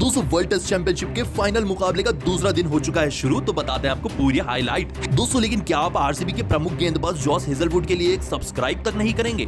दोस्तों world test championship के final मुकाबले का दूसरा दिन हो चुका है शुरू, तो बताते हैं आपको पूरी हाईलाइट। दोस्तों लेकिन क्या आप आरसीबी के प्रमुख गेंदबाज जॉस हेजलवुड के लिए एक सब्सक्राइब तक नहीं करेंगे?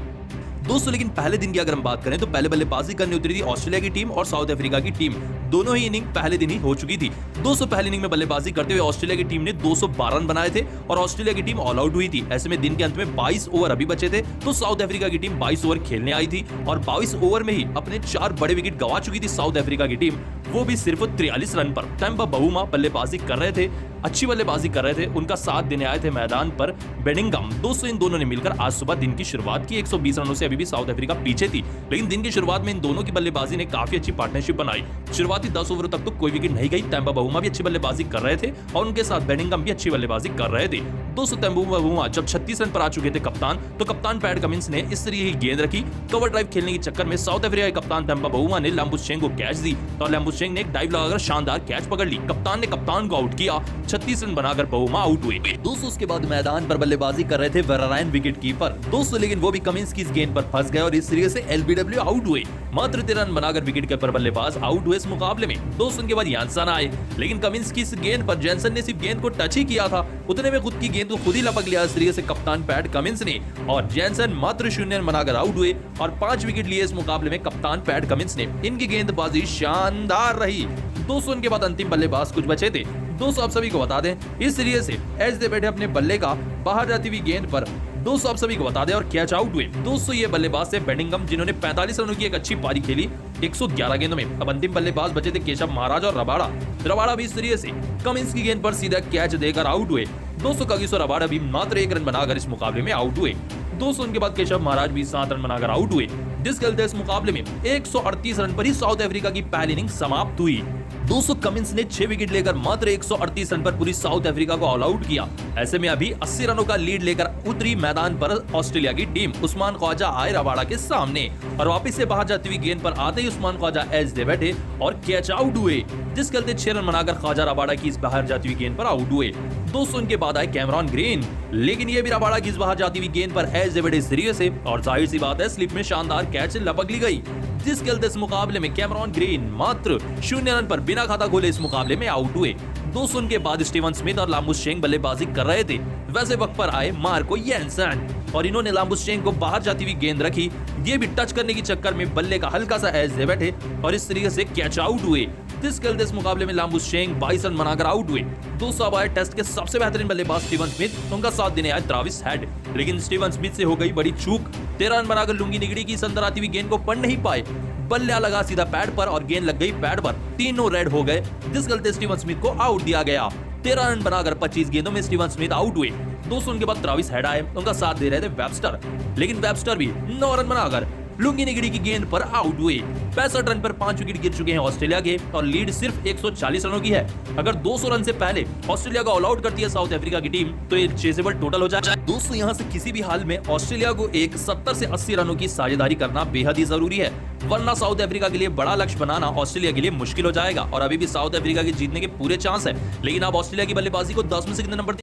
दोस्तों लेकिन पहले दिन की अगर हम बात करें तो पहले बल्लेबाजी करने उतरी थी ऑस्ट्रेलिया की टीम और साउथ अफ्रीका की टीम। दोनों ही इनिंग पहले दिन ही हो चुकी थी। दोस्तों पहले इनिंग में बल्लेबाजी करते हुए ऑस्ट्रेलिया की टीम ने 212 रन बनाए थे और ऑस्ट्रेलिया की टीम ऑल आउट हुई थी। ऐसे में दिन के अंत में 22 ओवर अभी बचे थे तो साउथ अफ्रीका की टीम 22 ओवर खेलने आई थी और 22 ओवर में ही अपने 4 बड़े विकेट गंवा चुकी थी साउथ अफ्रीका की टीम, वो भी सिर्फ 43 रन पर। टैम्पा बाउमा बल्लेबाजी कर रहे थे, अच्छी बल्लेबाजी कर रहे थे, उनका साथ देने आए थे मैदान पर बेनिंगम। दोस्तों इन दोनों ने मिलकर आज सुबह दिन की शुरुआत की। 120 रनों से अभी भी साउथ अफ्रीका पीछे थी, लेकिन दिन की शुरुआत में इन दोनों की बल्लेबाजी ने काफी अच्छी पार्टनरशिप बनाई। शुरुआती 10 ओवर तक तो कोई विकेट नहीं गई। टैम्पा बाउमा भी अच्छी बल्लेबाजी कर रहे थे और उनके साथ बेनिंगम भी अच्छी बल्लेबाजी कर रहे थे। दोस्तों टैम्पा बाउमा जब 36 रन पर आ चुके थे कप्तान, तो कप्तान पैट कमिंस ने इस तरह ही गेंद रखी। कवर ड्राइव खेलने के चक्कर में साउथ अफ्रीका के कप्तान टैम्पा बाउमा ने लैम्बुशेंग को कैच दी और लैम्बुशेंग ने एक डाइव लगाकर शानदार कैच पकड़ ली। कप्तान ने कप्तान को आउट किया, 36 रन बनाकर बाउमा आउट हुए। दोस्तों उसके बाद मैदान पर बल्लेबाजी कर रहे थे वेरारायन विकेट कीपर। दोस्तों लेकिन वो भी कमिंस की इस गेंद पर फंस गए और इस तरीके से एलबीडब्ल्यू आउट हुए। मात्र 13 रन बनाकर विकेट कीपर बल्लेबाज आउट हुए इस मुकाबले में। दोस्तों उनके बाद यानसन आए, लेकिन कमिंस की इस गेंद पर जैनसन ने सिर्फ गेंद को टच ही किया था, उतने में खुद की गेंद को खुद ही लपक लिया इस तरीके से कप्तान पैट कमिंस ने और जैनसन मात्र 0 रन बनाकर आउट हुए और 5 विकेट लिए इस मुकाबले में कप्तान पैट कमिंस ने। इनकी गेंदबाजी शानदार रही। दोस्तों इनके बाद अंतिम बल्लेबाज कुछ बचे थे। दोस्तों आप सभी को बता दें इस तरीके से एज दे बैठे अपने बल्ले का बाहर जाती हुई गेंद पर दोस्तों आप सभी को बता दें और कैच आउट हुए। दोस्तों ये बल्लेबाज थे बेनिंगम जिन्होंने 45 रनों की एक अच्छी पारी खेली 111 गेंदों में। अब अंतिम बल्लेबाज बचे थे केशव महाराज और रबाड़ा भी इस तरीके से कमिंस की गेंद पर सीधा कैच देकर आउट हुए। दोस्तों कागिसो रबाड़ा भी मात्र 1 रन बनाकर इस मुकाबले में आउट हुए। दोस्तों उनके बाद केशव महाराज भी 7 रन बनाकर आउट हुए। जिस चलते इस मुकाबले में 138 रन पर ही साउथ अफ्रीका की पहली इनिंग समाप्त हुई। दोस्तों कमिंस ने 6 विकेट लेकर मात्र 138 रन पर पूरी साउथ अफ्रीका को ऑल आउट किया। ऐसे में अभी 80 रनों का लीड लेकर उतरी मैदान पर ऑस्ट्रेलिया की टीम। उस्मान ख्वाजा आए रबाड़ा के सामने और वापस से बाहर जाती हुई गेंद पर आते ही उस्मान ख्वाजा एज दे बैठे और कैच आउट हुए, जिस चलते 6 रन बनाकर ख्वाजा रबाड़ा की इस बाहर जाती हुई गेंद पर आउट हुए। दोस्तों इनके बाद आए कैमरॉन ग्रीन, लेकिन ये भी रबाड़ा की इस बाहर जाती हुई गेंद पर एज दे बैठे इस तरीके से और जाहिर सी बात है स्लिप में शानदार कैच लपक ली गई, जिस चलते इस मुकाबले में कैमरॉन ग्रीन मात्र 0 रन पर बिना खाता खोले इस मुकाबले में आउट हुए। दोस्तों उनके बाद स्टीवन स्मिथ और लैम्बुशेंग बल्लेबाजी कर रहे थे। वैसे वक्त पर आए मार्को यानसन और इन्होंने लैम्बुशेंग को बाहर जाती हुई गेंद रखी। ये भी टच करने के चक्कर में बल्ले का हल्का सा एज दे बैठे और इस तरीके से कैच आउट हुए, जिस चलते इस मुकाबले में लैम्बुशेंग 22 रन बनाकर आउट हुए। दोस्तों अब आए टेस्ट के सबसे बेहतरीन बल्लेबाज स्टीवन स्मिथ, उनका साथ देने आए ट्रेविस हेड, लेकिन स्टीवन स्मिथ से हो गई बड़ी चूक। 13 रन बनाकर लुंगी निगड़ी की अंदर आती हुई गेंद को पढ़ नहीं पाए, बल्ला लगा सीधा पैड पर और गेंद लग गई पैड पर, तीनों रेड हो गए, जिस चलते स्टीवन स्मिथ को आउट दिया गया। 13 रन बनाकर 25 गेंदों में स्टीवन स्मिथ आउट हुए। दोस्तों उनके बाद ट्रेविस हेड आए, उनका साथ दे रहे थे वेबस्टर, लेकिन वेबस्टर भी 9 रन बनाकर लुंगी निगड़ी की गेंद पर आउट हुए। 65 रन पर 5 विकेट गिर चुके हैं ऑस्ट्रेलिया के और लीड सिर्फ 140 रनों की है। अगर 200 रन से पहले ऑस्ट्रेलिया को ऑल आउट करती है साउथ अफ्रीका की टीम तो एक चेजेबल टोटल हो जाए। दोस्तों यहाँ से किसी भी हाल में ऑस्ट्रेलिया को एक 70 से 80 रनों की साझेदारी करना बेहद ही जरूरी है, वरना साउथ अफ्रीका के लिए बड़ा लक्ष्य बनाना ऑस्ट्रेलिया के लिए मुश्किल हो जाएगा और अभी भी साउथ अफ्रीका के जीतने के पूरे चांस है। लेकिन आप ऑस्ट्रेलिया की बल्लेबाजी को 10 में से कितने नंबर?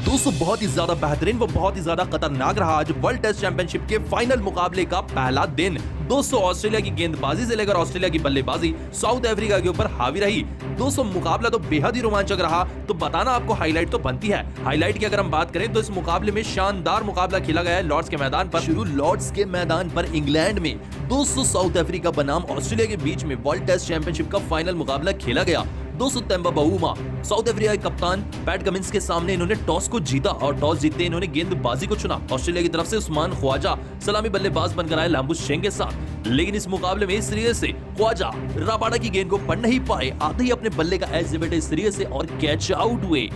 दोस्तों बहुत ही ज्यादा बेहतरीन व बहुत ही ज्यादा खतरनाक रहा आज वर्ल्ड टेस्ट चैंपियनशिप के फाइनल मुकाबले का पहला दिन। दोस्तों ऑस्ट्रेलिया की गेंदबाजी से लेकर ऑस्ट्रेलिया की बल्लेबाजी साउथ अफ्रीका के ऊपर हावी रही। दोस्तों मुकाबला तो बेहद ही रोमांचक रहा, तो बताना आपको हाईलाइट तो बनती है। हाईलाइट की अगर हम बात करें तो इस मुकाबले में शानदार मुकाबला खेला गया है लॉर्ड्स के मैदान पर। शुरू लॉर्ड्स के मैदान पर इंग्लैंड में दोस्तों साउथ अफ्रीका बनाम ऑस्ट्रेलिया के बीच में वर्ल्ड टेस्ट चैंपियनशिप का फाइनल मुकाबला खेला गया। दोस्तों टैम्पा बाउमा साउथ अफ्रीका के कप्तान पैट कमिंस के सामने इन्होंने टॉस को जीता और टॉस जीतते इन्होंने गेंदबाजी को चुना। ऑस्ट्रेलिया की तरफ से उस्मान ख्वाजा सलामी बल्लेबाज बनकर आए लैम्बुशेंग के साथ, लेकिन इस मुकाबले में इस तरीके से ख्वाजा रबाड़ा की गेंद को पढ़ नहीं पाए, आते ही अपने बल्ले का एज बैठे इस तरीके से और कैच आउट हुए,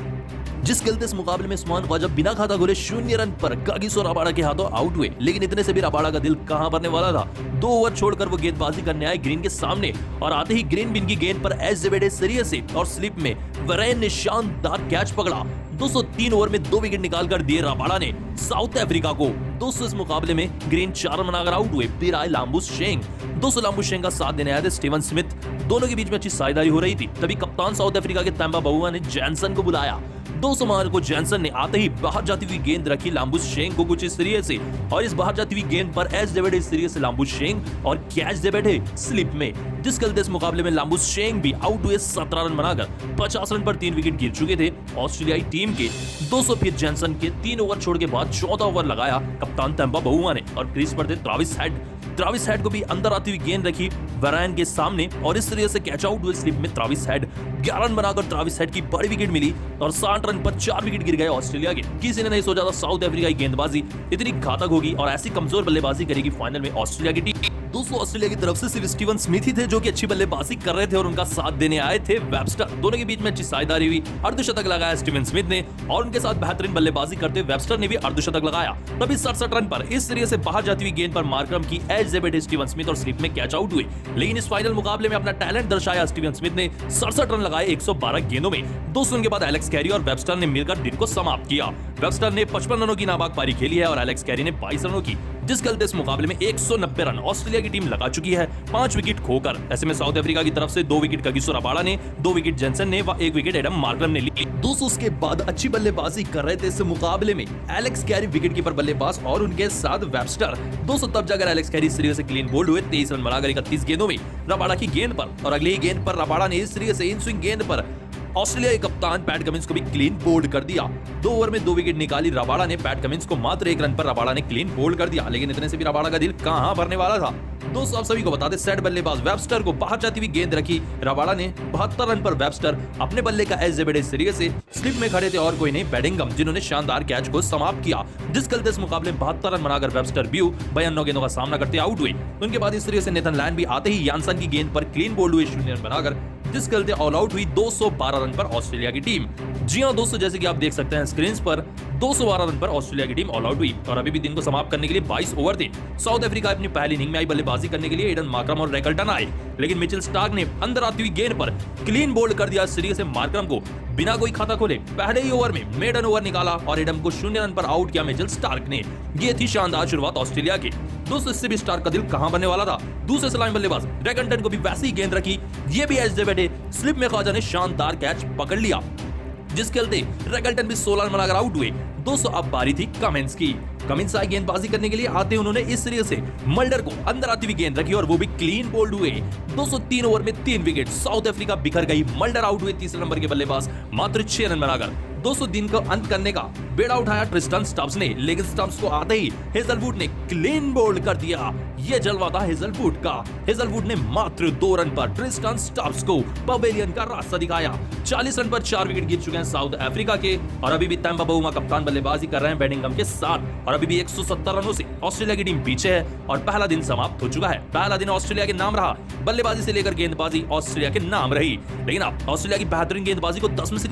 जिस चलते इस मुकाबले में उस्मान ख्वाजा बिना खाता खोले 0 रन पर कागिसो रबाड़ा के हाथों आउट हुए। लेकिन इतने से भी रबाड़ा का दिल कहां भरने वाला था, 2 ओवर छोड़कर वो गेंदबाजी करने आए ग्रीन के सामने और आते ही ग्रीन बिन की गेंद पर एज बैठे सीरियर से और स्लिप में वरेन ने शानदार कैच पकड़ा। दोस्तों 3 ओवर में 2 विकेट निकालकर दिए रबाड़ा ने साउथ अफ्रीका को। दोस्तों इस मुकाबले में ग्रीन 4 रन बनाकर आउट हुए। फिर आए लैम्बुशेंग, दोस्तों लैम्बुशेंग का साथ देने आए थे स्टीवन स्मिथ, दोनों के बीच में अच्छी साझेदारी हो रही थी। तभी कप्तान साउथ अफ्रीका के टैम्पा बाउमा ने जैनसन को बुलाया। 200 मार्को जैनसन ने आते ही बाहर जाती हुई गेंद रखी लाम्बुशेंग को कुछ इस तरीके से, और इस बाहर जाती हुई गेंद पर एज दे बैठे इस तरीके से लाम्बुशेंग और कैच दे बैठे स्लिप में, जिस चलते इस मुकाबले में लाम्बुशेंग भी आउट हुए 17 रन बनाकर 50 रन पर 3 विकेट गिर चुके थे ऑस्ट्रेलियाई टीम के। 200 फिर जैनसन के 3 ओवर छोड़ के बाद 14 ओवर लगाया कप्तान तैंबा बाउमा ने, और क्रीज पर थे ट्रेविस हेड को भी अंदर आती हुई गेंद रखी वैरान के सामने, और इस तरीके से कैच आउट हुए स्लिप में ट्रेविस हेड। 11 रन बनाकर ट्रेविस हेड की बड़ी विकेट मिली और 60 रन पर 4 विकेट गिर गए ऑस्ट्रेलिया के। किसी ने नहीं सोचा था साउथ अफ्रीका की गेंदबाजी इतनी घातक होगी और ऐसी कमजोर बल्लेबाजी करेगी फाइनल में ऑस्ट्रेलिया की टीम। दोस्तों ऑस्ट्रेलिया की तरफ से सिर्फ स्टीवन स्मिथ ही थे जो कि अच्छी बल्लेबाजी कर रहे थे और उनका साथ देने आए थे वेबस्टर। दोनों के बीच में अच्छी साझेदारी हुई, अर्धशतक लगाया स्टीवन स्मिथ ने और उनके साथ बेहतरीन बल्लेबाजी करते वेबस्टर ने भी अर्धशतक लगाया। तभी 67 रन पर इस तरीके से बाहर जाती हुई गेंद पर मार्करम की एज से बैठे स्टीवन स्मिथ और स्लिप में कैच आउट हुए। लेकिन इस फाइनल मुकाबले में अपना टैलेंट दर्शाया स्टीवन स्मिथ ने 67 रन लगाए 112 गेंदों में। 200 के बाद एलेक्स कैरी और वेबस्टर ने मिलकर दिन को समाप्त किया। वेबस्टर ने 55 रनों की नाबाद पारी खेली है और एलेक्स कैरी ने 22 रनों की, जिस चलते इस मुकाबले में 190 रन ऑस्ट्रेलिया की टीम लगा चुकी है 5 विकेट खोकर। ऐसे में साउथ अफ्रीका की तरफ से 2 विकेट कगिसो रबाडा ने, 2 विकेट जेनसन ने व 1 विकेट एडम मार्करम ने ली। 200 के बाद अच्छी बल्लेबाजी कर रहे थे इस मुकाबले में एलेक्स कैरी विकेटकीपर बल्लेबाज और उनके साथ वेबस्टर। 200 तब जाकर एलेक्स कैरी इस तरीके से क्लीन बोल्ड हुए 23 रन बनाकर 31 गेंदों में रबाडा की गेंद पर, और अगली ही गेंद पर रबाडा ने इस तरीके से इन स्विंग गेंद पर ऑस्ट्रेलियाई कप्तान पैट कमिंस को भी क्लीन बोल्ड कर दिया। 2 ओवर में 2 विकेट निकाली रबाडा ने, पैट कमिंस को मात्र 1 रन पर रबाडा ने क्लीन बोल्ड कर दिया। लेकिन इतने से भी रबाडा का दिल कहां भरने वाला था। दोस्तों आप सभी को बता दें सेट बल्लेबाज वेबस्टर को बाहर जाती हुई गेंद रखी रबाडा ने। 72 रन पर वेबस्टर अपने बल्ले का एज बड़े तरीके से स्लिप में खड़े थे और कोई नहीं बेडिंगम, जिन्होंने शानदार कैच को समाप्त किया, जिस चलते इस मुकाबले में 72 रन बनाकर वेबस्टर ब्यू 52 गेंदों का सामना करते आउट हुए। उनके बाद इस तरीके से नेथन लैंड भी आते ही यानसन की गेंद पर क्लीन बोल्ड हुए 0 रन बनाकर, जिस चलते ऑल आउट हुई 212 रन पर ऑस्ट्रेलिया की टीम। जी हां दोस्तों, जैसे कि आप देख सकते हैं स्क्रीन पर 212 रन पर ऑस्ट्रेलिया की टीम ऑल आउट हुई और अभी भी दिन को समाप्त करने के लिए 22 ओवर थे। साउथ अफ्रीका अपनी पहली इनिंग में आई बल्लेबाजी करने के लिए एडन मार्करम और रैकल्टन आए, लेकिन मिचेल स्टार्क ने अंदर आती हुई गेंद पर क्लीन बोल्ड कर दिया इस तरीके से मार्करम को बिना कोई खाता खोले। पहले ही ओवर में मेडन ओवर निकाला और एडम को 0 रन पर आउट किया मिचेल स्टार्क ने। ये थी शानदार शुरुआत ऑस्ट्रेलिया की। दोस्तों इससे भी स्टार्क का दिल कहां बनने वाला था। दूसरे सलामी बल्लेबाज रैकल्टन को भी वैसी ही गेंद रखी, ये भी एज दे बैठे स्लिप में ख्वाजा ने शानदार कैच पकड़ लिया, जिसके चलते रैकल्टन भी 16 रन बनाकर आउट हुए। दोस्तों अब बारी थी कमिंस की। कमिंस आई गेंदबाजी करने के लिए आते उन्होंने इस तरीके से मल्डर को अंदर आती हुई गेंद रखी और वो भी क्लीन बोल्ड हुए। 203 ओवर में 3 विकेट, साउथ अफ्रीका बिखर गई। मल्डर आउट हुए 30 नंबर के बल्लेबाज मात्र 6 रन बनाकर। 200 दिन का अंत करने का बेड़ा उठाया ट्रिस्टन स्टब्स ने, लेकिन स्टब्स को आते ही हेजलवुड ने क्लीन बोल्ड कर दिया। ये जलवा था हेजलवुड का। हेजलवुड ने मात्र 2 रन पर ट्रिस्टन स्टब्स को पवेलियन का रास्ता दिखाया। 40 रन पर 4 विकेट गिर चुके हैं साउथ अफ्रीका के और अभी भी तैंबा बाउमा कप्तान बल्लेबाजी कर रहे हैं बेडिंगम के साथ और अभी भी 170 रनों से ऑस्ट्रेलिया की टीम पीछे है और पहला दिन समाप्त हो चुका है। पहला दिन ऑस्ट्रेलिया के नाम रहा, बल्लेबाजी से लेकर गेंदबाजी ऑस्ट्रेलिया के नाम रही, लेकिन अब ऑस्ट्रेलिया की बेहतरीन गेंदबाजी को 10 में से